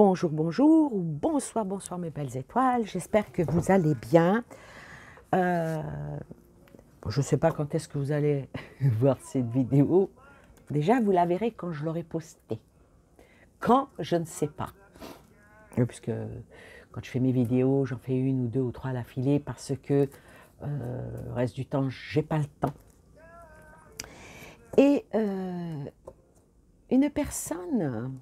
Bonjour, bonjour, ou bonsoir, bonsoir mes belles étoiles, j'espère que vous allez bien. Je ne sais pas quand est-ce que vous allez voir cette vidéo. Déjà, vous la verrez quand je l'aurai postée. Quand, je ne sais pas. Puisque quand je fais mes vidéos, j'en fais une ou deux ou trois à l'affilée parce que le reste du temps, j'ai pas le temps. Et une personne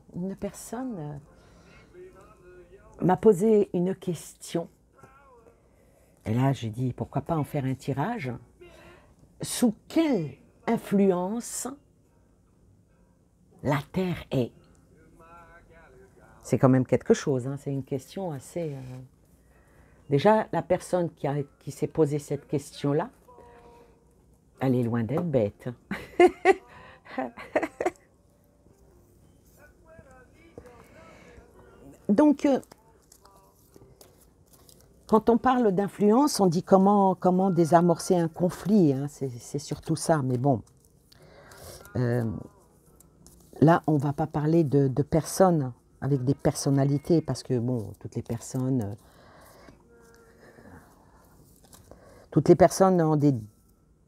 m'a posé une question. Et là, j'ai dit, pourquoi pas en faire un tirage? Sous quelle influence la Terre est? C'est quand même quelque chose, hein, c'est une question assez... Déjà, la personne qui s'est posé cette question-là, elle est loin d'être bête. Donc, quand on parle d'influence, on dit comment désamorcer un conflit, hein, c'est surtout ça, mais bon. Là, on ne va pas parler de personnes avec des personnalités, parce que, bon, toutes les personnes ont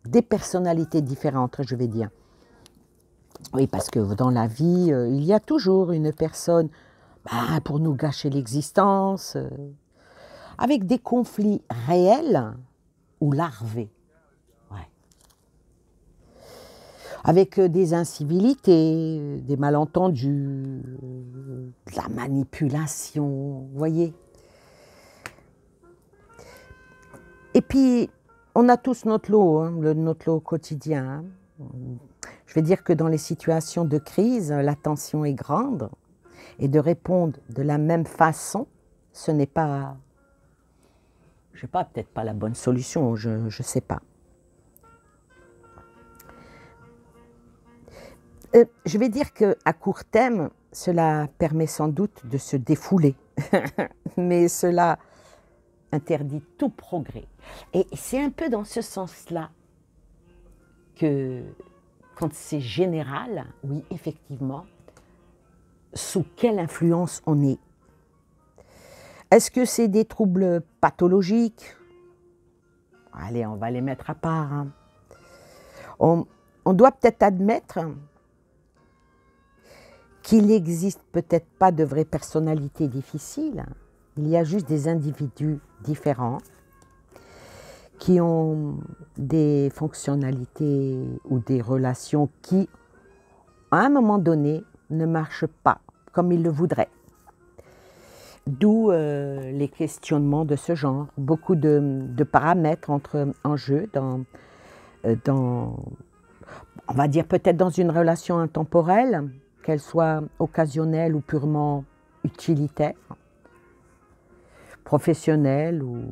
des personnalités différentes, je vais dire. Oui, parce que dans la vie, il y a toujours une personne pour nous gâcher l'existence, avec des conflits réels ou larvés. Ouais. Avec des incivilités, des malentendus, de la manipulation, vous voyez. Et puis, on a tous notre lot, hein, notre lot quotidien. Hein. Je vais dire que dans les situations de crise, la tension est grande. Et de répondre de la même façon, ce n'est pas, je sais pas, peut-être pas la bonne solution, je ne sais pas. Je vais dire qu'à court terme, cela permet sans doute de se défouler. Mais cela interdit tout progrès. Et c'est un peu dans ce sens-là que, quand c'est général, oui, effectivement, sous quelle influence on est. Est-ce que c'est des troubles pathologiques? Allez, on va les mettre à part. Hein. On doit peut-être admettre qu'il n'existe peut-être pas de vraies personnalités difficiles. Il y a juste des individus différents qui ont des fonctionnalités ou des relations qui, à un moment donné, ne marchent pas comme ils le voudraient. D'où les questionnements de ce genre. Beaucoup de paramètres entrent en jeu dans, on va dire peut-être dans une relation intemporelle, qu'elle soit occasionnelle ou purement utilitaire, professionnelle ou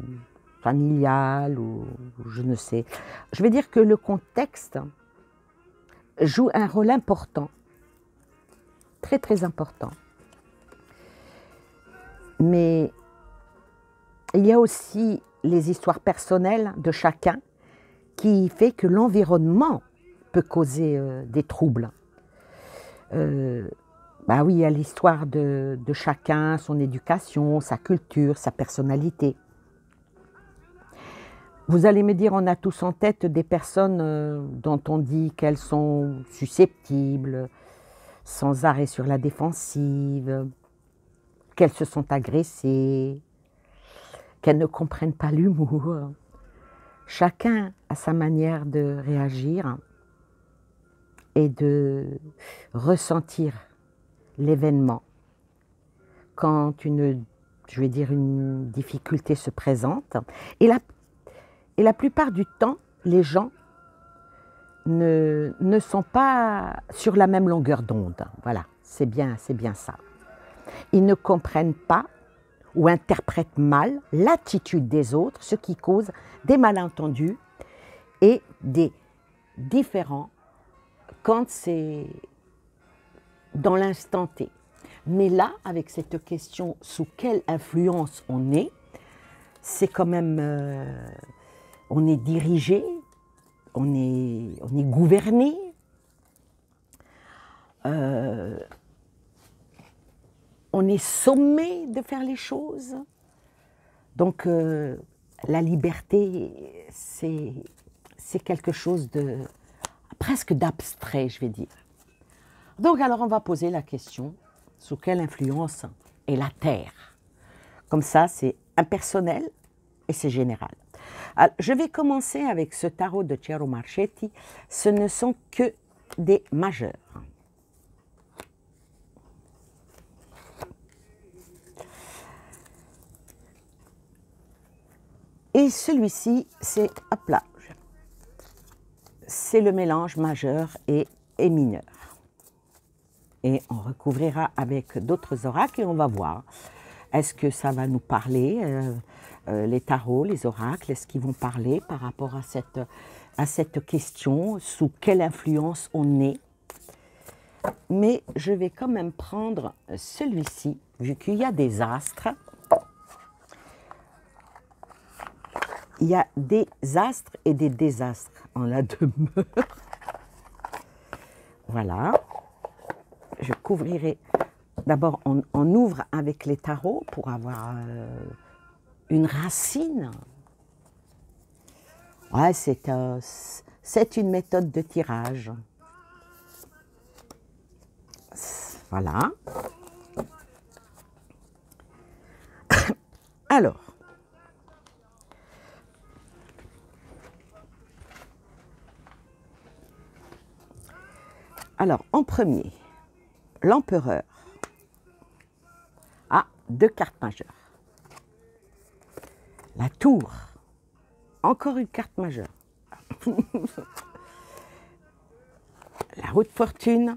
familiale ou je ne sais. Je vais dire que le contexte joue un rôle important, très très important. Mais il y a aussi les histoires personnelles de chacun qui fait que l'environnement peut causer des troubles. Oui, il y a l'histoire de chacun, son éducation, sa culture, sa personnalité. Vous allez me dire, on a tous en tête des personnes dont on dit qu'elles sont susceptibles, sans arrêt sur la défensive, qu'elles se sont agressées, qu'elles ne comprennent pas l'humour. Chacun a sa manière de réagir et de ressentir l'événement. Quand une difficulté se présente, et la plupart du temps, les gens ne sont pas sur la même longueur d'onde. Voilà, c'est bien ça. Ils ne comprennent pas ou interprètent mal l'attitude des autres, ce qui cause des malentendus et des différends quand c'est dans l'instant T. Mais là, avec cette question sous quelle influence on est, c'est quand même, on est dirigé, on est gouverné. on est sommé de faire les choses. Donc, la liberté, c'est quelque chose de presque d'abstrait, je vais dire. Donc, alors, on va poser la question, sous quelle influence est la Terre? Comme ça, c'est impersonnel et c'est général. Alors, je vais commencer avec ce tarot de Cero Marchetti. Ce ne sont que des majeurs. Et celui-ci, c'est, hop là, c'est le mélange majeur et mineur. Et on recouvrira avec d'autres oracles et on va voir. Est-ce que ça va nous parler, les tarots, les oracles, est-ce qu'ils vont parler par rapport à cette question, sous quelle influence on est? Mais je vais quand même prendre celui-ci, vu qu'il y a des astres. Il y a des astres et des désastres en la demeure. Voilà. Je couvrirai. D'abord, on ouvre avec les tarots pour avoir une racine. Ouais, c'est une méthode de tirage. Voilà. Alors. Alors, en premier, l'empereur. Ah, 2 cartes majeures. La tour. Encore une carte majeure. La roue de fortune.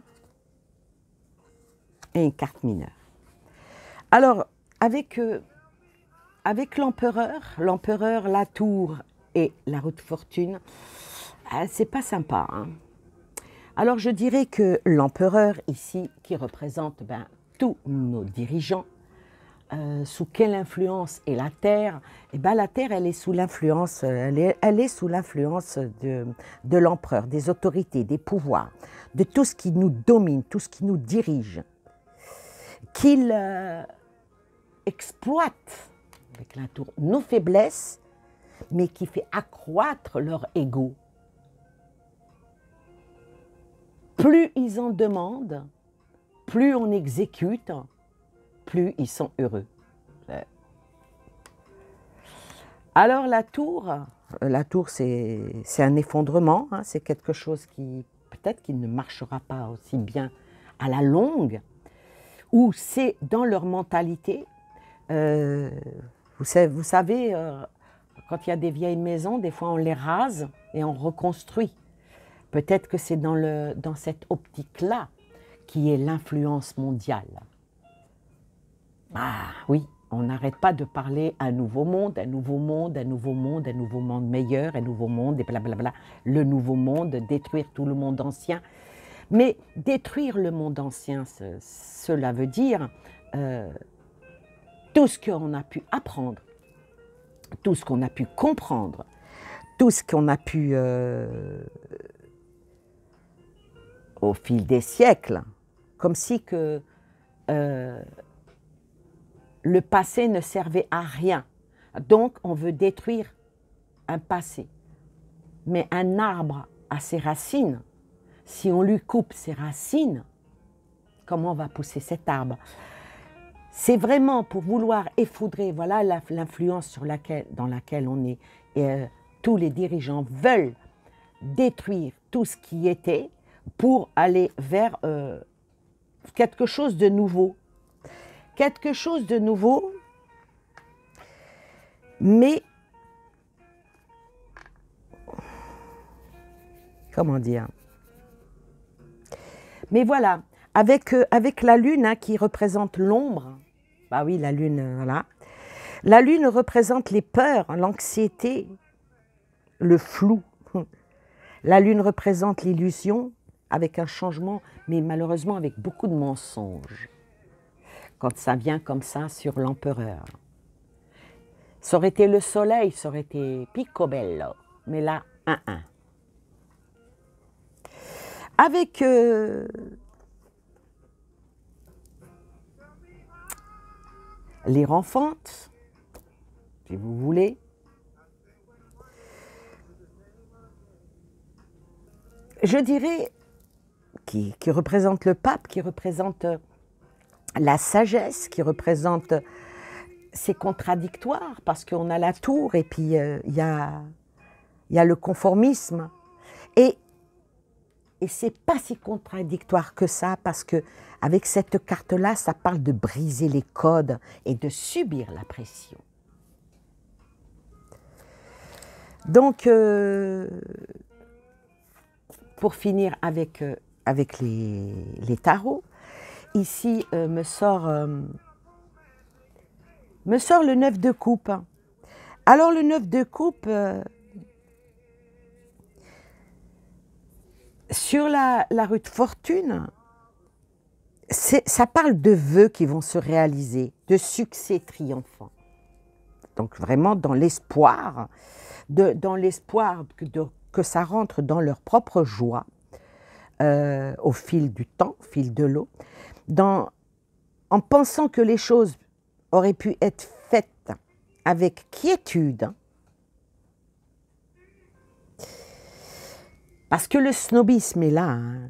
Et une carte mineure. Alors, avec l'empereur, la tour et la roue de fortune, c'est pas sympa, hein. Alors, je dirais que l'empereur ici, qui représente tous nos dirigeants, sous quelle influence est la Terre? Eh bien, la Terre, elle est sous l'influence, elle est sous l'influence de l'empereur, des autorités, des pouvoirs, de tout ce qui nous domine, tout ce qui nous dirige, qu'il exploite avec la tour nos faiblesses, mais qui fait accroître leur ego. Plus ils en demandent, plus on exécute, plus ils sont heureux. Alors la tour c'est un effondrement, hein, c'est quelque chose qui peut-être qu'il ne marchera pas aussi bien à la longue, ou c'est dans leur mentalité. Vous savez, quand il y a des vieilles maisons, des fois on les rase et on reconstruit. Peut-être que c'est dans cette optique-là qui est l'influence mondiale. Ah oui, on n'arrête pas de parler un nouveau monde, un nouveau monde, un nouveau monde, un nouveau monde meilleur, un nouveau monde, et blablabla. Le nouveau monde, détruire tout le monde ancien. Mais détruire le monde ancien, cela veut dire tout ce qu'on a pu apprendre, tout ce qu'on a pu comprendre, tout ce qu'on a pu... au fil des siècles, comme si que le passé ne servait à rien. Donc, on veut détruire un passé. Mais un arbre a ses racines. Si on lui coupe ses racines, comment va pousser cet arbre? C'est vraiment pour vouloir effondrer, voilà l'influence dans laquelle on est. Et, tous les dirigeants veulent détruire tout ce qui était pour aller vers quelque chose de nouveau. Quelque chose de nouveau, mais comment dire? Mais voilà, avec la lune hein, qui représente l'ombre, bah oui, la lune, voilà. La lune représente les peurs, l'anxiété, le flou. La lune représente l'illusion avec un changement, mais malheureusement avec beaucoup de mensonges. Quand ça vient comme ça sur l'empereur. Ça aurait été le soleil, ça aurait été picobello, mais là, 1-1. Avec les renfantes, si vous voulez. Je dirais, qui représente le pape, qui représente la sagesse, qui représente c'est contradictoire parce qu'on a la tour et puis il y a le conformisme. Et c'est pas si contradictoire que ça parce que avec cette carte-là, ça parle de briser les codes et de subir la pression. Donc, pour finir avec les tarots, ici me sort le 9 de coupe. Alors le 9 de coupe, sur la rue de fortune, ça parle de vœux qui vont se réaliser, de succès triomphant. Donc vraiment dans l'espoir, que ça rentre dans leur propre joie, au fil du temps, au fil de l'eau, en pensant que les choses auraient pu être faites avec quiétude, parce que le snobisme est là, hein.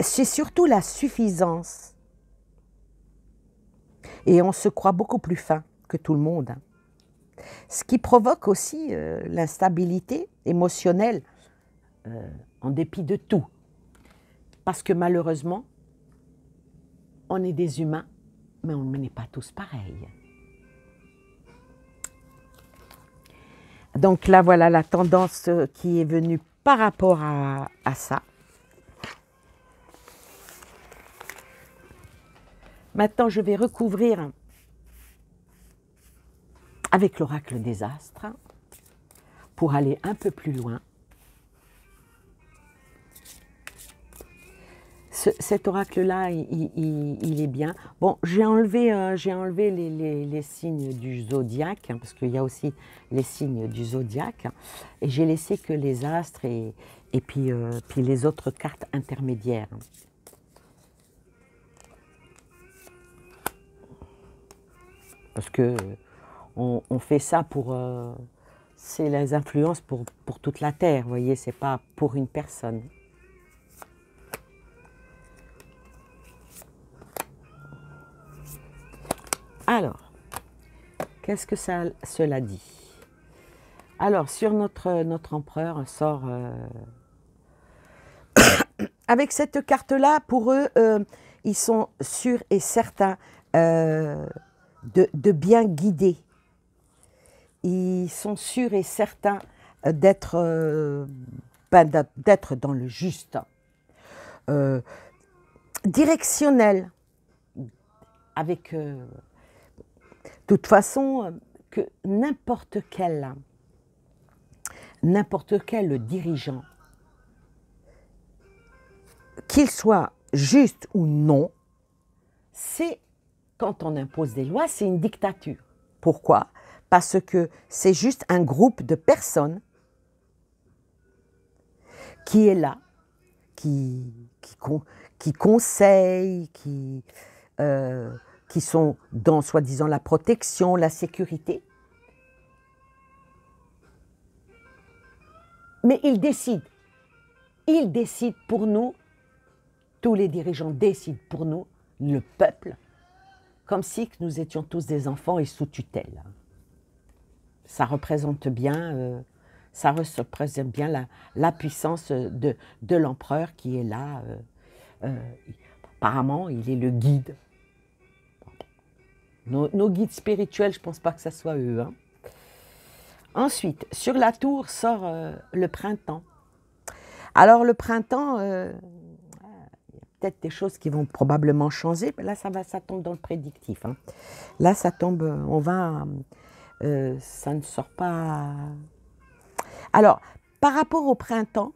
C'est surtout la suffisance. Et on se croit beaucoup plus fin que tout le monde, hein. Ce qui provoque aussi l'instabilité émotionnelle en dépit de tout. Parce que malheureusement, on est des humains, mais on n'est pas tous pareils. Donc là, voilà la tendance qui est venue par rapport à ça. Maintenant, je vais recouvrir avec l'oracle des astres pour aller un peu plus loin. Cet oracle-là, il est bien. Bon, j'ai enlevé les signes du zodiaque, hein, parce qu'il y a aussi les signes du zodiaque, et j'ai laissé que les astres et puis les autres cartes intermédiaires. Parce que on fait ça pour... c'est les influences pour toute la Terre, vous voyez, c'est pas pour une personne. Alors, qu'est-ce que cela dit? Alors, sur notre empereur sort... avec cette carte-là, pour eux, ils sont sûrs et certains de bien guider. Ils sont sûrs et certains d'être dans le juste. Directionnel. Avec... de toute façon, que n'importe quel dirigeant, qu'il soit juste ou non, c'est, quand on impose des lois, c'est une dictature. Pourquoi? Parce que c'est juste un groupe de personnes qui est là, qui conseille, qui sont dans, soi-disant, la protection, la sécurité. Mais ils décident. Ils décident pour nous, tous les dirigeants décident pour nous, le peuple, comme si nous étions tous des enfants et sous tutelle. Ça représente bien, la puissance de l'empereur qui est là. Apparemment, il est le guide. Nos guides spirituels, je ne pense pas que ce soit eux, hein. Ensuite, sur la tour sort le printemps. Alors le printemps, il y a peut-être des choses qui vont probablement changer, mais là ça tombe dans le prédictif, hein. Là ça tombe, ça ne sort pas. Alors, par rapport au printemps,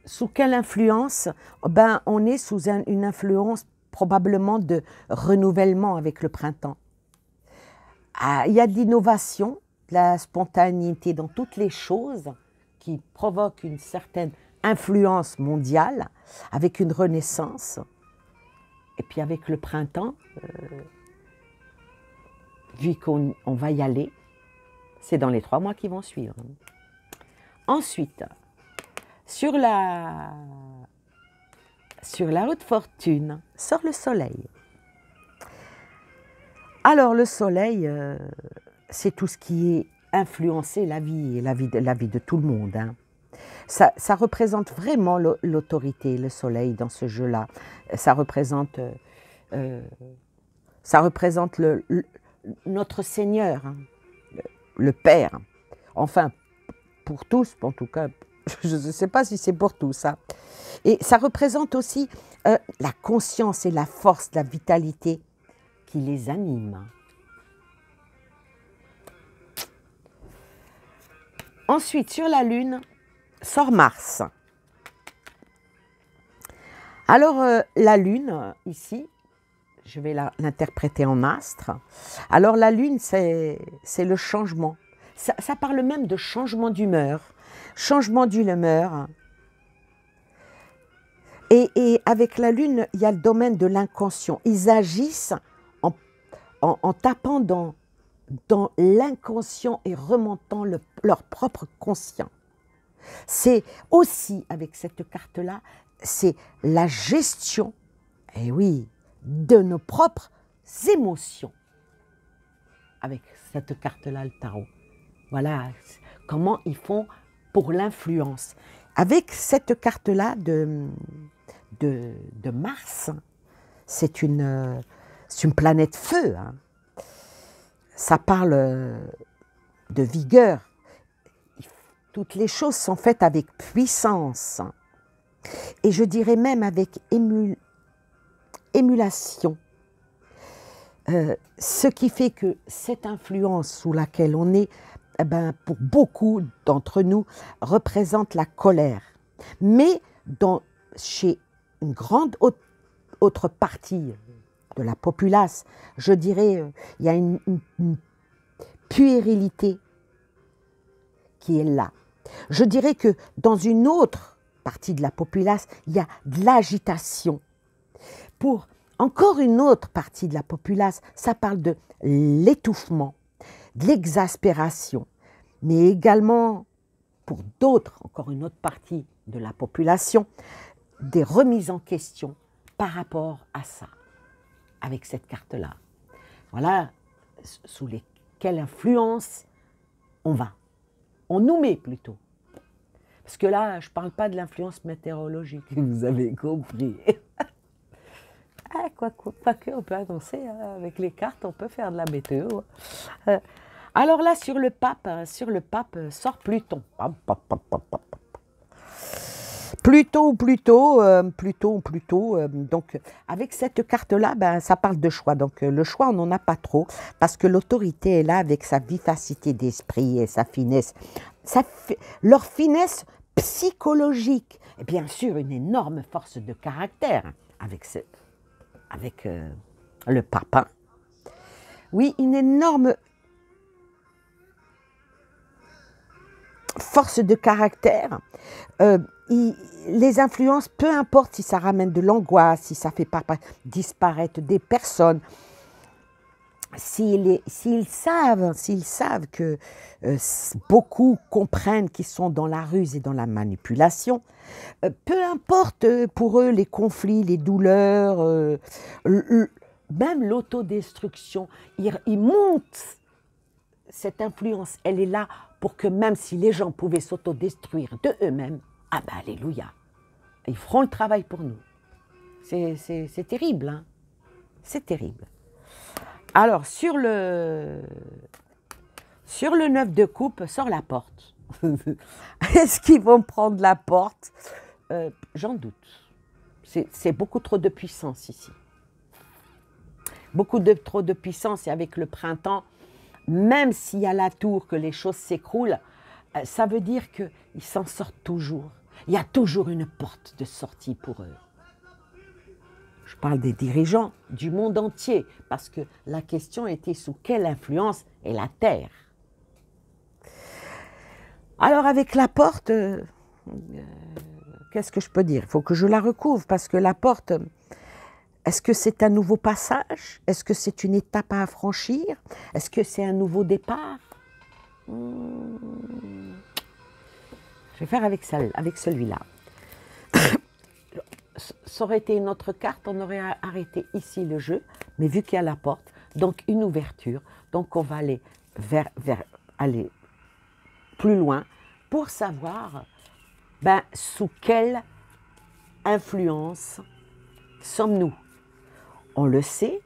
sous quelle influence? Ben, on est sous une influence probablement de renouvellement avec le printemps. Il y a de l'innovation, de la spontanéité dans toutes les choses qui provoquent une certaine influence mondiale, avec une renaissance, et puis avec le printemps, vu qu'on va y aller, c'est dans les 3 mois qui vont suivre. Ensuite, sur la haute fortune, sort le soleil. Alors le soleil, c'est tout ce qui est influencer la vie, et la vie de tout le monde. Hein. Ça représente vraiment l'autorité, le soleil, dans ce jeu-là. Ça représente notre Seigneur, hein, le Père. Enfin, pour tous, en tout cas, je ne sais pas si c'est pour tous. Hein. Et ça représente aussi la conscience et la force, la vitalité qui les anime. Ensuite, sur la Lune, sort Mars. Alors, la Lune, ici, je vais l'interpréter en astre. Alors, la Lune, c'est le changement. Ça parle même de changement d'humeur. Changement d'humeur. Et avec la Lune, il y a le domaine de l'inconscient. Ils agissent en tapant dans l'inconscient et remontant leur propre conscient. C'est aussi, avec cette carte-là, c'est la gestion, eh oui, de nos propres émotions. Avec cette carte-là, le tarot. Voilà comment ils font pour l'influence. Avec cette carte-là de Mars, c'est une planète feu. Hein. Ça parle de vigueur. Toutes les choses sont faites avec puissance. Et je dirais même avec émulation. Ce qui fait que cette influence sous laquelle on est, eh ben, pour beaucoup d'entre nous, représente la colère. Mais chez une grande autre partie de la populace, je dirais, il y a une puérilité qui est là. Je dirais que dans une autre partie de la populace, il y a de l'agitation. Pour encore une autre partie de la populace, ça parle de l'étouffement, de l'exaspération, mais également pour d'autres, encore une autre partie de la population, des remises en question par rapport à ça, avec cette carte-là. Voilà sous quelle influence on va. On nous met plutôt. Parce que là, je ne parle pas de l'influence météorologique, vous avez compris. Quoique, on peut annoncer, hein, avec les cartes, on peut faire de la météo. Alors là, sur le pape sort Pluton. Pluton. Donc, avec cette carte-là, ben, ça parle de choix. Donc, le choix, on n'en a pas trop, parce que l'autorité est là avec sa vivacité d'esprit et sa finesse. Leur finesse psychologique. Et bien sûr, une énorme force de caractère avec le pape. Oui, une énorme force de caractère. Les influences, peu importe si ça ramène de l'angoisse, si ça fait pas disparaître des personnes, s'ils savent que beaucoup comprennent qu'ils sont dans la ruse et dans la manipulation, peu importe pour eux les conflits, les douleurs, même l'autodestruction, ils montent cette influence, elle est là pour que même si les gens pouvaient s'autodétruire de eux-mêmes, ah ben alléluia, ils feront le travail pour nous. C'est terrible, hein? C'est terrible. Alors, sur le 9 de coupe, sort la porte. Est-ce qu'ils vont prendre la porte? J'en doute. C'est beaucoup trop de puissance ici. Trop de puissance, et avec le printemps, même s'il y a la tour, que les choses s'écroulent, ça veut dire qu'ils s'en sortent toujours. Il y a toujours une porte de sortie pour eux. Je parle des dirigeants du monde entier, parce que la question était sous quelle influence est la Terre. Alors avec la porte, qu'est-ce que je peux dire? Il faut que je la recouvre parce que la porte, est-ce que c'est un nouveau passage? Est-ce que c'est une étape à franchir? Est-ce que c'est un nouveau départ? Je vais faire avec celui-là. Ça aurait été une autre carte, on aurait arrêté ici le jeu, mais vu qu'il y a la porte, donc une ouverture, donc on va aller aller plus loin pour savoir sous quelle influence sommes-nous. On le sait,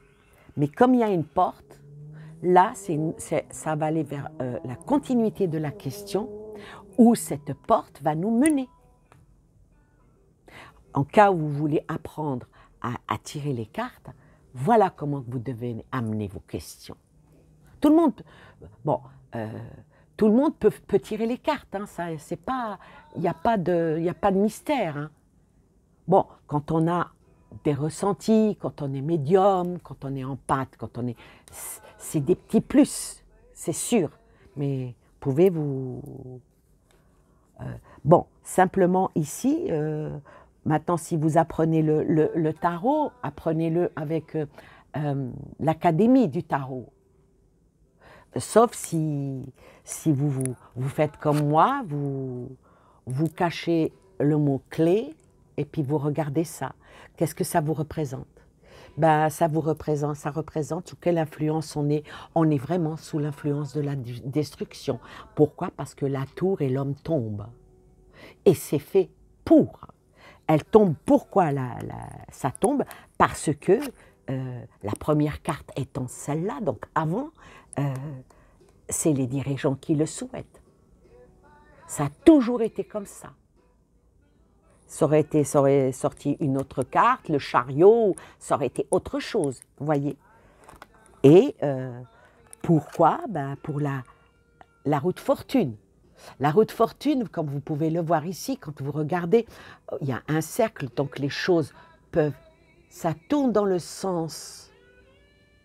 mais comme il y a une porte, là, ça va aller vers la continuité de la question où cette porte va nous mener. En cas où vous voulez apprendre à tirer les cartes, voilà comment vous devez amener vos questions. Tout le monde, tout le monde peut tirer les cartes, hein, ça, c'est pas, il n'y a pas de mystère. Hein. Bon, quand on a des ressentis, quand on est médium, quand on est empathe, c'est des petits plus, c'est sûr. Mais pouvez-vous... bon, simplement ici, maintenant si vous apprenez le tarot, apprenez-le avec l'académie du tarot. Sauf si vous faites comme moi, vous cachez le mot-clé et puis vous regardez ça. Qu'est-ce que ça vous représente? Ça représente sous quelle influence on est. On est vraiment sous l'influence de la destruction. Pourquoi? Parce que la tour et l'homme tombent. Et c'est fait pour. Elle tombe, pourquoi ça tombe? Parce que la première carte étant celle-là, donc avant, c'est les dirigeants qui le souhaitent. Ça a toujours été comme ça. Ça aurait sorti une autre carte, le chariot, ça aurait été autre chose, vous voyez. Et pourquoi? Pour la roue de fortune. La roue de fortune, comme vous pouvez le voir ici, quand vous regardez, il y a un cercle, donc les choses ça tourne dans le sens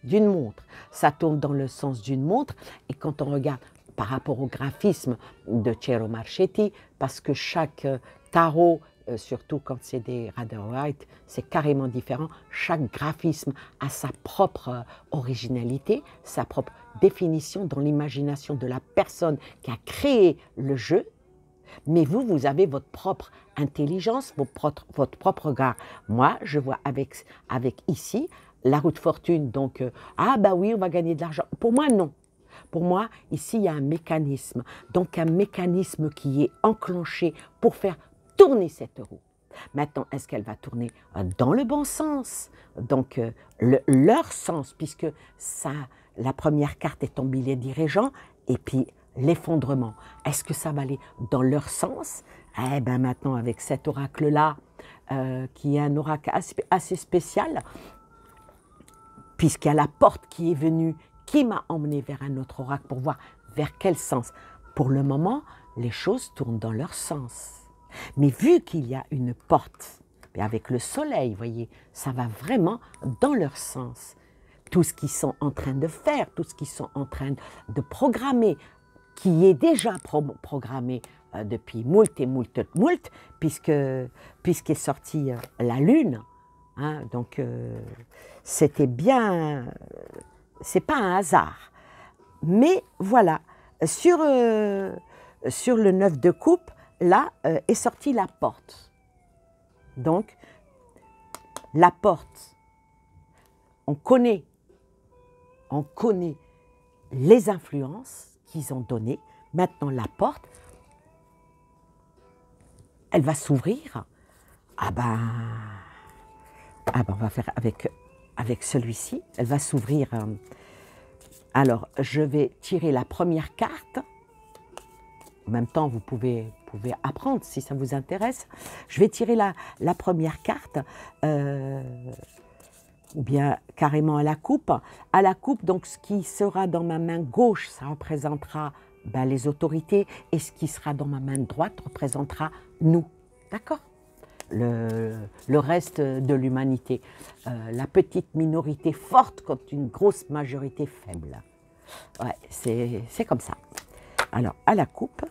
d'une montre. Ça tourne dans le sens d'une montre, et quand on regarde par rapport au graphisme de Cero Marchetti, parce que chaque tarot, surtout quand c'est des Rider-Waite, c'est carrément différent. Chaque graphisme a sa propre originalité, sa propre définition dans l'imagination de la personne qui a créé le jeu. Mais vous avez votre propre intelligence, votre propre regard. Moi, je vois avec ici la roue de fortune, donc oui, on va gagner de l'argent. Pour moi, non. Pour moi, ici, il y a un mécanisme. Donc, un mécanisme qui est enclenché pour faire tourner cette roue. Maintenant, est-ce qu'elle va tourner dans le bon sens? Donc, leur sens, puisque la première carte est tombée les dirigeants, et puis l'effondrement. Est-ce que ça va aller dans leur sens? Eh bien, maintenant, avec cet oracle-là, qui est un oracle assez spécial, puisqu'il y a la porte qui est venue, qui m'a emmené vers un autre oracle pour voir vers quel sens. Pour le moment, les choses tournent dans leur sens. Mais vu qu'il y a une porte, et avec le soleil, vous voyez, ça va vraiment dans leur sens. Tout ce qu'ils sont en train de faire, tout ce qu'ils sont en train de programmer, qui est déjà programmé depuis moult, puisqu'est sortie la Lune. Hein, donc, c'était bien... c'est pas un hasard. Mais voilà, sur le 9 de coupe, là est sortie la porte. Donc, la porte, on connaît les influences qu'ils ont données. Maintenant, la porte, elle va s'ouvrir. On va faire avec celui-ci. Elle va s'ouvrir. Alors, je vais tirer la première carte. En même temps, vous pouvez apprendre si ça vous intéresse. Je vais tirer la première carte, ou bien carrément à la coupe. À la coupe, donc ce qui sera dans ma main gauche, ça représentera les autorités, et ce qui sera dans ma main droite représentera nous. D'accord? Le reste de l'humanité. La petite minorité forte contre une grosse majorité faible. Ouais, c'est comme ça. Alors, à la coupe.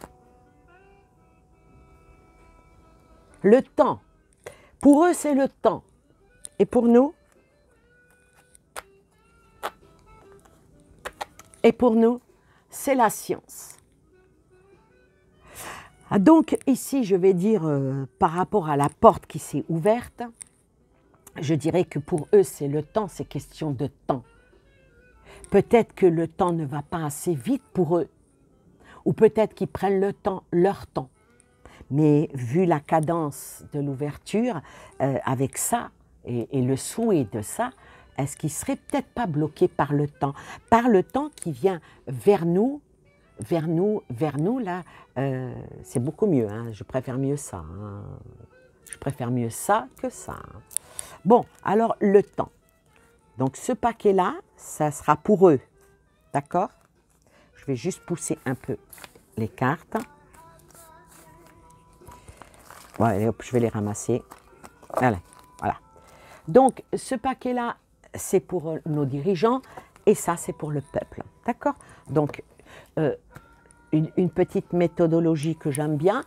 Le temps. Pour eux, c'est le temps. Et pour nous? Et pour nous, c'est la science. Donc ici, je vais dire, par rapport à la porte qui s'est ouverte, je dirais que pour eux, c'est le temps, c'est question de temps. Peut-être que le temps ne va pas assez vite pour eux, ou peut-être qu'ils prennent le temps, leur temps. Mais vu la cadence de l'ouverture, avec ça, et le souhait de ça, est-ce qu'ils ne seraient peut-être pas bloqués par le temps qui vient vers nous, là, c'est beaucoup mieux, hein, je préfère mieux ça, hein. Je préfère mieux ça que ça. Hein. Bon, alors le temps. Donc ce paquet-là, ça sera pour eux, d'accord? Je vais juste pousser un peu les cartes. Ouais, hop, je vais les ramasser. Allez, voilà. Donc ce paquet-là, c'est pour nos dirigeants et ça, c'est pour le peuple, d'accord? Donc, une petite méthodologie que j'aime bien,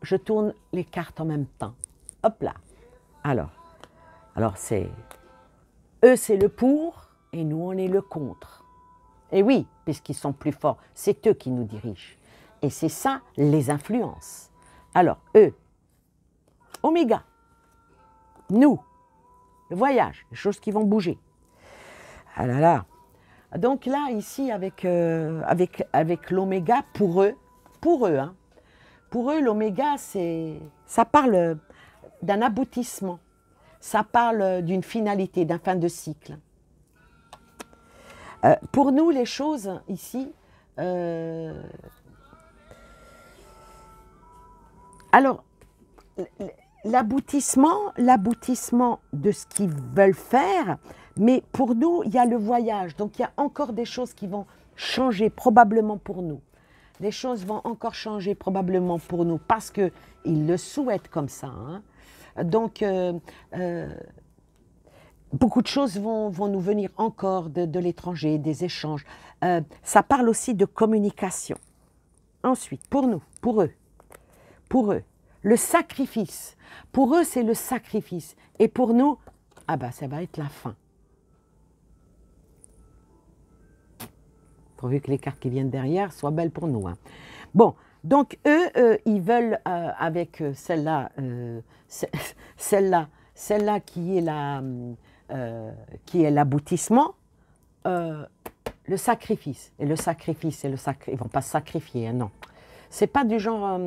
je tourne les cartes en même temps. Hop là. Alors c'est eux, c'est le pour et nous, on est le contre. Et oui, puisqu'ils sont plus forts, c'est eux qui nous dirigent. Et c'est ça, les influences. Alors, eux, oméga, nous, le voyage, les choses qui vont bouger. Ah là là. Donc là, ici, avec l'oméga, pour eux, hein, pour eux, l'oméga, ça parle d'un aboutissement, ça parle d'une finalité, d'un fin de cycle. Pour nous, les choses ici, alors, l'aboutissement de ce qu'ils veulent faire, mais pour nous, il y a le voyage, donc il y a encore des choses qui vont changer probablement pour nous. Les choses vont encore changer probablement pour nous parce qu'ils le souhaitent comme ça. Hein. Donc, beaucoup de choses vont nous venir encore de l'étranger, des échanges. Ça parle aussi de communication. Ensuite, pour nous, pour eux, le sacrifice. Pour eux, c'est le sacrifice. Et pour nous, ah ben, ça va être la fin. Pourvu que les cartes qui viennent derrière soient belles pour nous. Hein. Bon, donc eux, ils veulent, avec celle-là qui est l'aboutissement, le sacrifice. Et le sacrifice, ils ne vont pas se sacrifier, hein, non. C'est pas du genre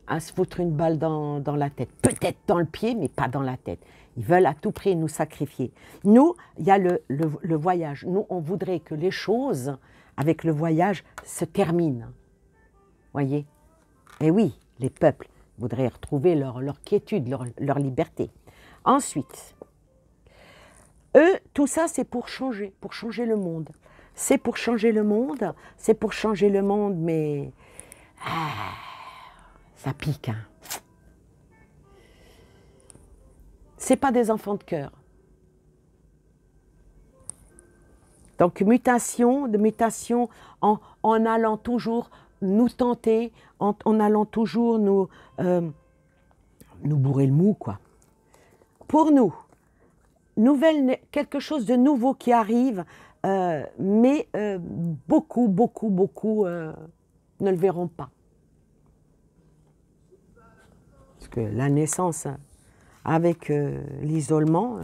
à se foutre une balle dans la tête. Peut-être dans le pied, mais pas dans la tête. Ils veulent à tout prix nous sacrifier. Nous, il y a le voyage. Nous, on voudrait que les choses, avec le voyage, se terminent. Voyez? Et oui, les peuples voudraient retrouver leur quiétude, leur liberté. Ensuite, eux, tout ça, c'est pour changer le monde. C'est pour changer le monde, mais ça pique. Hein. C'est pas des enfants de cœur. Donc mutation en allant toujours nous tenter, en allant toujours nous bourrer le mou, quoi. Pour nous, quelque chose de nouveau qui arrive, mais beaucoup ne le verront pas. Parce que la naissance, avec l'isolement,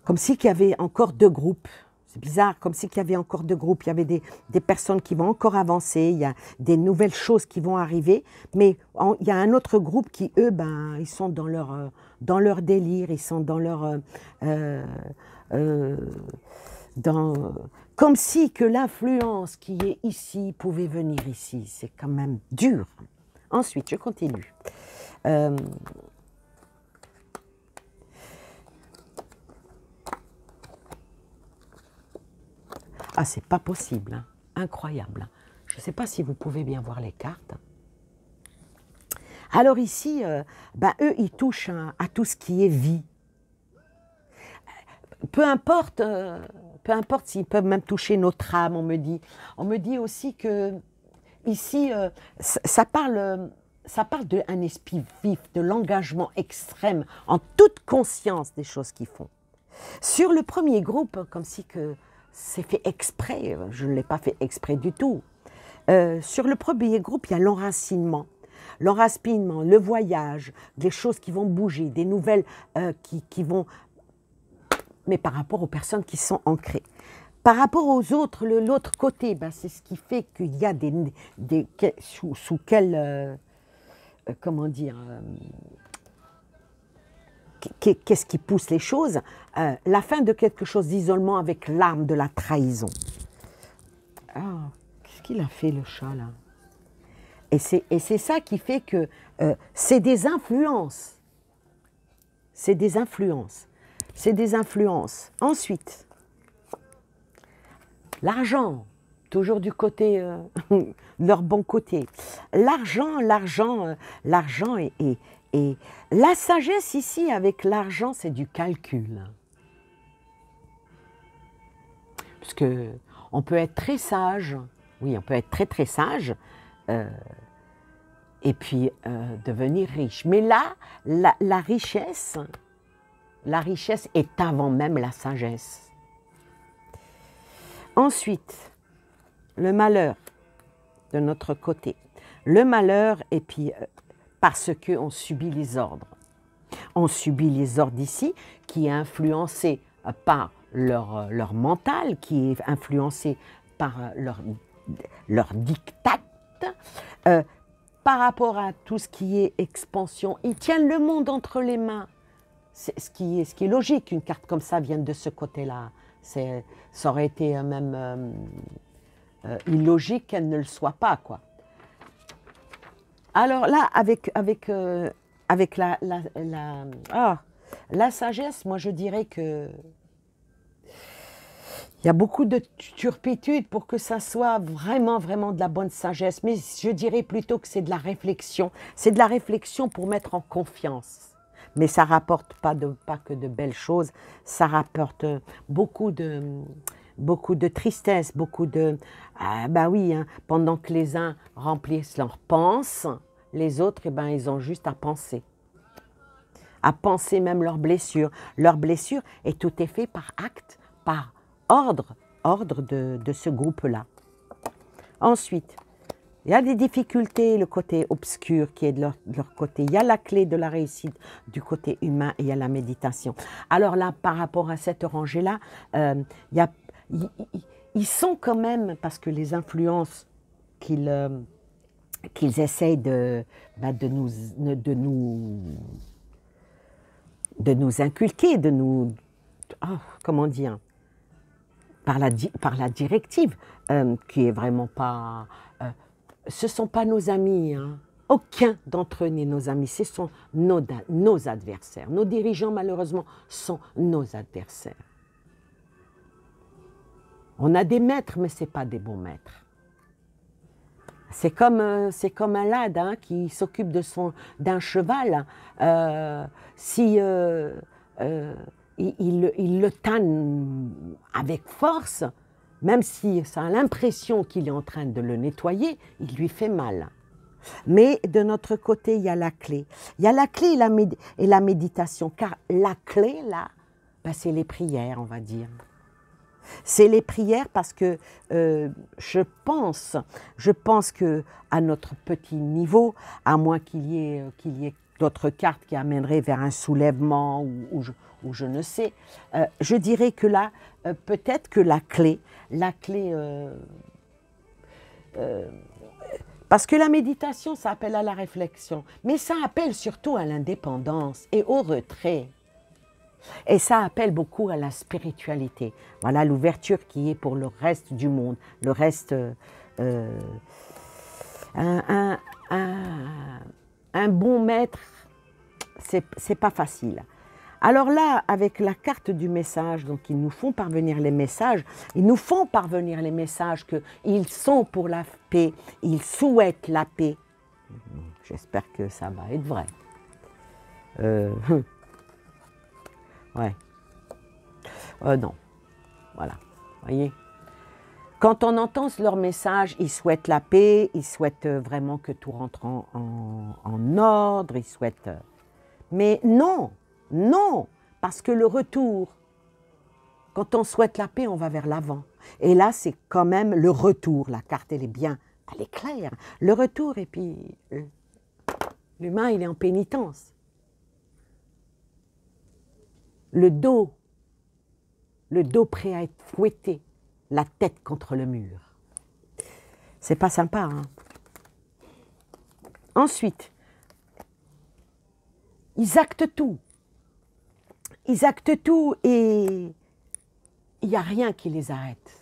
comme si qu'il y avait encore deux groupes. C'est bizarre, comme si qu'il y avait encore deux groupes. Il y avait des personnes qui vont encore avancer, il y a des nouvelles choses qui vont arriver, mais il y a un autre groupe qui, eux, ben, ils sont dans leur délire, ils sont dans leur... comme si que l'influence qui est ici pouvait venir ici. C'est quand même dur. Ensuite, je continue. Ah, c'est pas possible, hein. Incroyable. Je ne sais pas si vous pouvez bien voir les cartes. Alors ici, ben, eux, ils touchent à tout ce qui est vie. Peu importe s'ils peuvent même toucher notre âme, on me dit aussi que ici, ça parle ça parle d'un esprit vif, de l'engagement extrême, en toute conscience des choses qu'ils font. Sur le premier groupe, comme si que c'est fait exprès, je ne l'ai pas fait exprès du tout. Sur le premier groupe, il y a l'enracinement. L'enracinement, le voyage, des choses qui vont bouger, des nouvelles qui vont... Mais par rapport aux personnes qui sont ancrées. Par rapport aux autres, l'autre côté, ben, c'est ce qui fait qu'il y a sous quel... comment dire... qu'est-ce qui pousse les choses? La fin de quelque chose d'isolement avec l'arme de la trahison. Ah, qu'est-ce qu'il a fait le chat là? Et c'est ça qui fait que c'est des influences. C'est des influences. C'est des influences. Ensuite, l'argent, toujours du côté, leur bon côté. L'argent et la sagesse ici avec l'argent, c'est du calcul. Parce que on peut être très sage, oui, on peut être très très sage, et puis devenir riche. Mais là, la richesse est avant même la sagesse. Ensuite, le malheur de notre côté. Le malheur, et puis parce qu'on subit les ordres. On subit les ordres ici, qui est influencé par leur mental, qui est influencé par leur diktat, par rapport à tout ce qui est expansion. Ils tiennent le monde entre les mains. C'est ce qui est logique, une carte comme ça vienne de ce côté-là. Ça aurait été même illogique qu'elle ne le soit pas, quoi. Alors là, avec la sagesse, moi je dirais que il y a beaucoup de turpitude pour que ça soit vraiment, vraiment de la bonne sagesse. Mais je dirais plutôt que c'est de la réflexion. C'est de la réflexion pour mettre en confiance. Mais ça ne rapporte pas que de belles choses. Ça rapporte beaucoup de tristesse, beaucoup de... Ah, bah oui, hein, pendant que les uns remplissent leurs pensées, les autres, eh ben, ils ont juste à penser. À penser même leurs blessures. Leurs blessures, et tout est fait par acte, par ordre de ce groupe-là. Ensuite, il y a des difficultés, le côté obscur qui est de leur côté. Il y a la clé de la réussite du côté humain et il y a la méditation. Alors là, par rapport à cette rangée-là, ils sont quand même, parce que les influences qu'ils essayent de nous inculquer, comment dire, par la directive, qui est vraiment pas... ce ne sont pas nos amis, hein. Aucun d'entre eux n'est nos amis, ce sont nos adversaires. Nos dirigeants, malheureusement, sont nos adversaires. On a des maîtres, mais ce n'est pas des bons maîtres. C'est comme un lad, hein, qui s'occupe d'un cheval. Si il le tanne avec force, même si ça a l'impression qu'il est en train de le nettoyer, il lui fait mal. Mais de notre côté, il y a la clé. Il y a la clé et la méditation, car la clé, là, ben, c'est les prières, on va dire. C'est les prières parce que je pense qu'à notre petit niveau, à moins qu'il y ait d'autres cartes qui amèneraient vers un soulèvement ou je ne sais, je dirais que là, peut-être que la clé, parce que la méditation, ça appelle à la réflexion, mais ça appelle surtout à l'indépendance et au retrait. Et ça appelle beaucoup à la spiritualité. Voilà l'ouverture qui est pour le reste du monde, le reste... un bon maître, c'est pas facile. Alors là, avec la carte du message, donc ils nous font parvenir les messages, qu'ils sont pour la paix, ils souhaitent la paix. J'espère que ça va être vrai. Ouais. Non. Voilà. Voyez. Quand on entend leur message, ils souhaitent la paix, ils souhaitent vraiment que tout rentre en ordre, ils souhaitent... Mais non, non, parce que le retour, quand on souhaite la paix, on va vers l'avant. Et là, c'est quand même le retour. La carte, elle est bien, elle est claire. Le retour, et puis l'humain, il est en pénitence. Le dos prêt à être fouetté, la tête contre le mur. C'est pas sympa, hein? Ensuite, ils actent tout. Ils actent tout et il n'y a rien qui les arrête.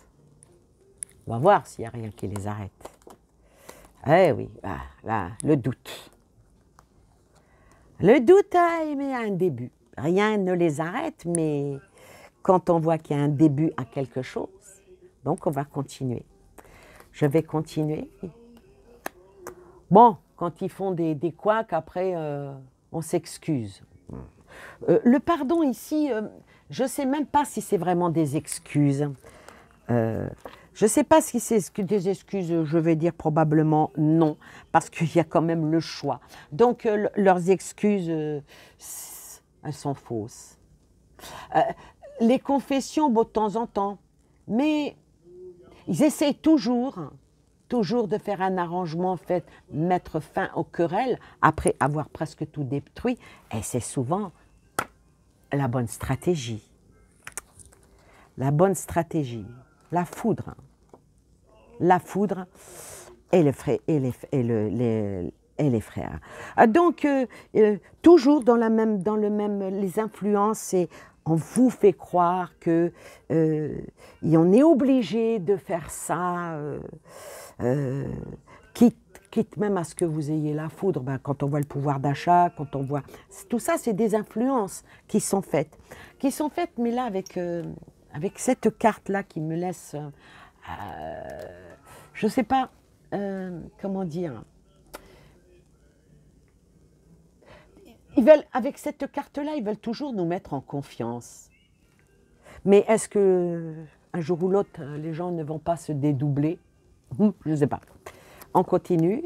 On va voir s'il n'y a rien qui les arrête. Eh oui, là, le doute. Le doute a aimé un début. Rien ne les arrête, mais quand on voit qu'il y a un début à quelque chose, donc on va continuer. Je vais continuer. Bon, quand ils font des couacs, après, on s'excuse. Le pardon ici, je ne sais même pas si c'est vraiment des excuses. Je ne sais pas si c'est des excuses, je vais dire probablement non, parce qu'il y a quand même le choix. Donc, leurs excuses, elles sont fausses. Les confessions, bon, de temps en temps, mais ils essayent toujours de faire un arrangement, mettre fin aux querelles, après avoir presque tout détruit, et c'est souvent la bonne stratégie. La bonne stratégie, la foudre. La foudre et les frères. Donc, toujours dans le même, les influences, et on vous fait croire que on est obligé de faire ça, quitte même à ce que vous ayez la foudre. Ben, quand on voit le pouvoir d'achat, quand on voit... Tout ça, c'est des influences qui sont faites. Mais là, avec cette carte-là qui me laisse... je ne sais pas comment dire... Avec cette carte-là, ils veulent toujours nous mettre en confiance. Mais est-ce que un jour ou l'autre, les gens ne vont pas se dédoubler? Je ne sais pas. On continue.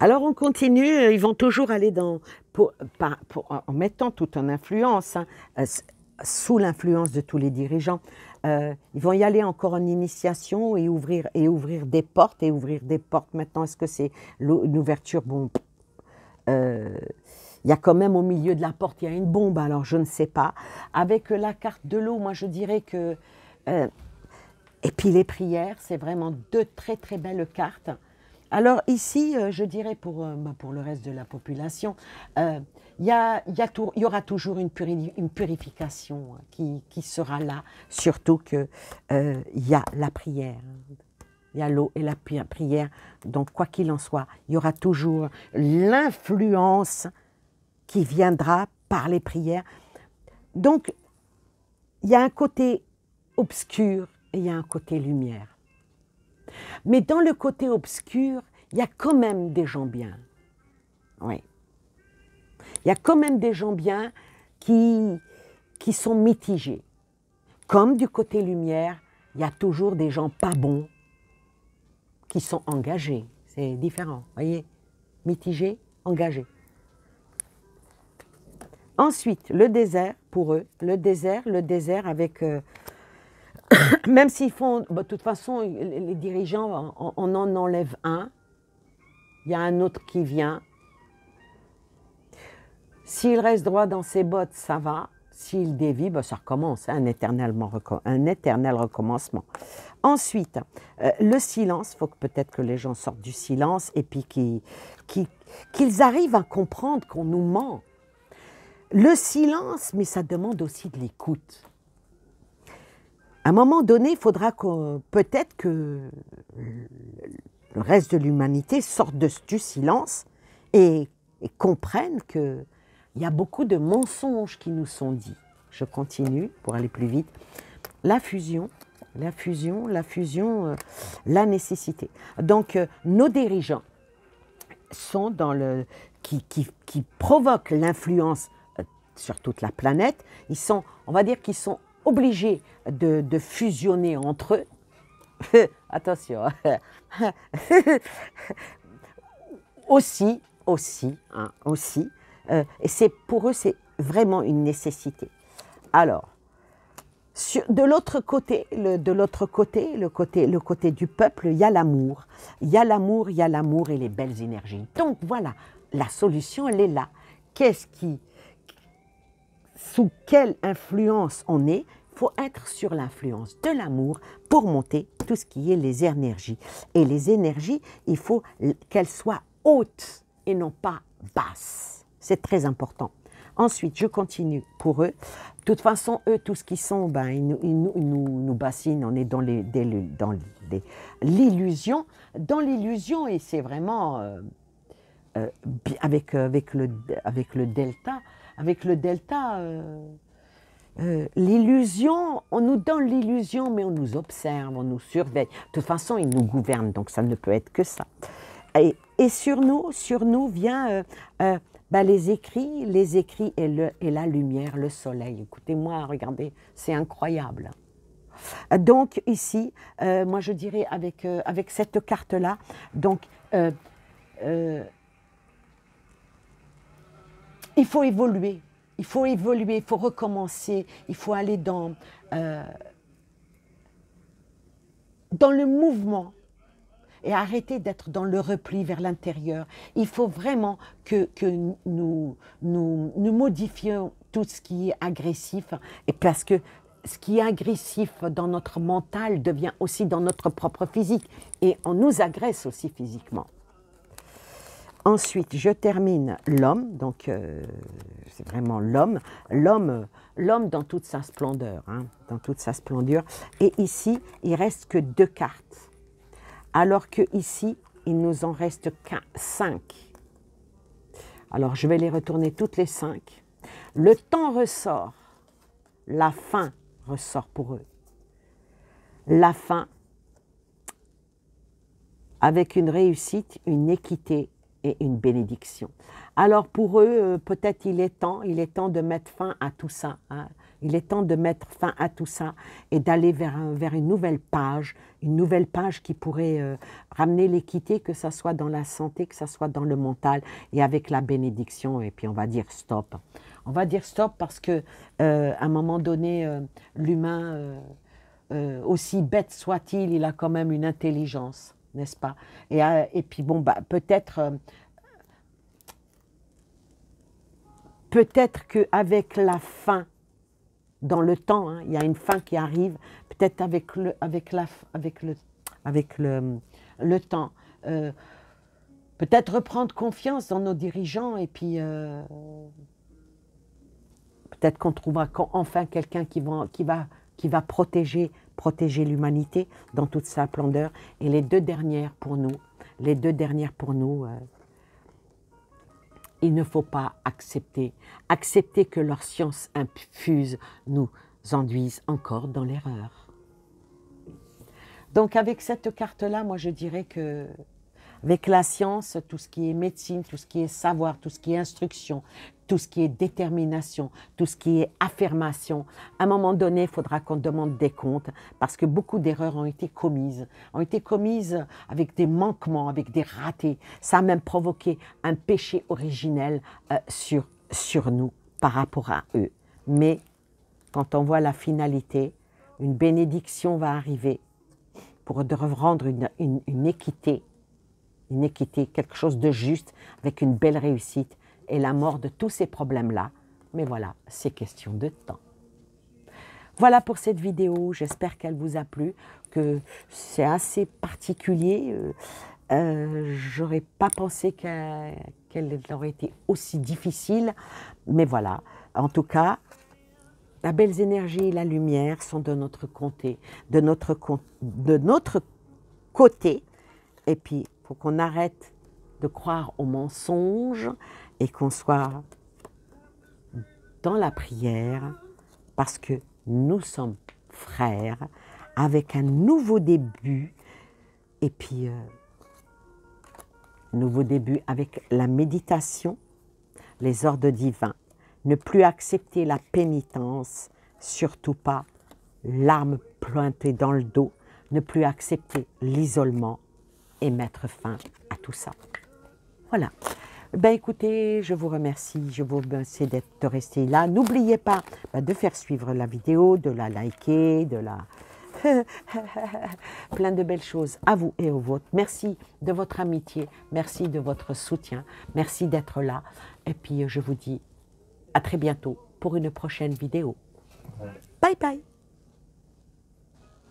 Alors on continue, ils vont toujours aller en mettant tout en influence, hein, sous l'influence de tous les dirigeants. Ils vont y aller encore en initiation et ouvrir des portes Maintenant, est-ce que c'est une ouverture? Bon, il y a quand même au milieu de la porte, il y a une bombe, alors je ne sais pas. Avec la carte de l'eau, moi je dirais que... et puis les prières, c'est vraiment deux très très belles cartes. Alors ici, je dirais pour le reste de la population, il y aura toujours une purification qui sera là, surtout qu'il y a la prière. Il y a l'eau et la prière, donc quoi qu'il en soit, il y aura toujours l'influence qui viendra par les prières. Donc, il y a un côté obscur et il y a un côté lumière. Mais dans le côté obscur, il y a quand même des gens bien. Oui. Il y a quand même des gens bien qui sont mitigés. Comme du côté lumière, il y a toujours des gens pas bons qui sont engagés. C'est différent, voyez. Mitigés, engagés. Ensuite, le désert, pour eux. Le désert avec... même s'ils font... de toute façon, les dirigeants, on en enlève un. Il y a un autre qui vient. S'il reste droit dans ses bottes, ça va. S'il dévie, ça recommence, un éternel recommencement. Ensuite, le silence, il faut peut-être que les gens sortent du silence et puis qu'ils arrivent à comprendre qu'on nous ment. Le silence, mais ça demande aussi de l'écoute. À un moment donné, il faudra peut-être que le reste de l'humanité sorte du silence et comprenne qu'il y a beaucoup de mensonges qui nous sont dits. Je continue pour aller plus vite. La fusion, la nécessité. Donc, nos dirigeants, sont dans le, qui provoquent l'influence sur toute la planète. Ils sont, on va dire qu'ils sont obligés de fusionner entre eux. Attention. aussi. Et c'est pour eux, c'est vraiment une nécessité. Alors, de l'autre côté, le côté du peuple, il y a l'amour. Il y a l'amour et les belles énergies. Donc voilà, la solution, elle est là. Sous quelle influence on est? Il faut être sur l'influence de l'amour pour monter tout ce qui est les énergies. Et les énergies, il faut qu'elles soient hautes et non pas basses. C'est très important. Ensuite, je continue pour eux. De toute façon, eux, tout ce qu'ils sont, ben, ils nous bassinent. On est dans l'illusion. Dans l'illusion, et c'est vraiment avec le delta. Avec le delta, l'illusion, on nous donne l'illusion, mais on nous observe, on nous surveille. De toute façon, ils nous gouvernent, donc ça ne peut être que ça. Et sur nous vient ben, les écrits et la lumière, le soleil. Écoutez-moi, regardez, c'est incroyable. Donc ici, moi je dirais avec cette carte-là, donc il faut évoluer, il faut recommencer, il faut aller dans le mouvement et arrêter d'être dans le repli vers l'intérieur. Il faut vraiment que nous modifions tout ce qui est agressif, et parce que ce qui est agressif dans notre mental devient aussi dans notre propre physique, et on nous agresse aussi physiquement. Ensuite, je termine l'homme, donc c'est vraiment l'homme dans toute sa splendeur, hein, dans toute sa splendeur. Et ici, il reste que 2 cartes, alors que ici, il nous en reste 5. Alors, je vais les retourner toutes les 5. Le temps ressort, la fin ressort pour eux. La fin, avec une réussite, une équité et une bénédiction. Alors pour eux, peut-être il est temps de mettre fin à tout ça. Hein. Il est temps de mettre fin à tout ça et d'aller vers une nouvelle page qui pourrait ramener l'équité, que ce soit dans la santé, que ce soit dans le mental, et avec la bénédiction. Et puis on va dire stop. On va dire stop parce que à un moment donné, l'humain, aussi bête soit-il, il a quand même une intelligence, n'est-ce pas? Et puis bon, bah, peut-être qu'avec la fin, dans le temps, hein, il y a une fin qui arrive, peut-être avec le temps, peut-être reprendre confiance dans nos dirigeants, et puis peut-être qu'on trouvera enfin quelqu'un qui va protéger l'humanité dans toute sa splendeur. Et les deux dernières pour nous, il ne faut pas accepter que leur science infuse nous enduise encore dans l'erreur. Donc avec cette carte-là, moi je dirais que avec la science, tout ce qui est médecine, tout ce qui est savoir, tout ce qui est instruction, tout ce qui est détermination, tout ce qui est affirmation, à un moment donné, il faudra qu'on demande des comptes, parce que beaucoup d'erreurs ont été commises avec des manquements, avec des ratés. Ça a même provoqué un péché originel sur nous par rapport à eux. Mais quand on voit la finalité, une bénédiction va arriver pour rendre une équité, quelque chose de juste, avec une belle réussite et la mort de tous ces problèmes-là. Mais voilà, c'est question de temps. Voilà pour cette vidéo, j'espère qu'elle vous a plu, que c'est assez particulier. J'aurais pas pensé qu'elle aurait été aussi difficile, mais voilà. En tout cas, la belle énergie et la lumière sont de notre côté, et puis il faut qu'on arrête de croire aux mensonges et qu'on soit dans la prière, parce que nous sommes frères avec un nouveau début, et puis Nouveau début avec la méditation, les ordres divins. Ne plus accepter la pénitence, surtout pas l'arme pointée dans le dos. Ne plus accepter l'isolement et mettre fin à tout ça. Voilà. Ben écoutez, je vous remercie, je vous remercie de rester là. N'oubliez pas de faire suivre la vidéo, de la liker, de la... plein de belles choses à vous et aux vôtres. Merci de votre amitié, merci de votre soutien, merci d'être là. Et puis je vous dis à très bientôt pour une prochaine vidéo. Bye bye.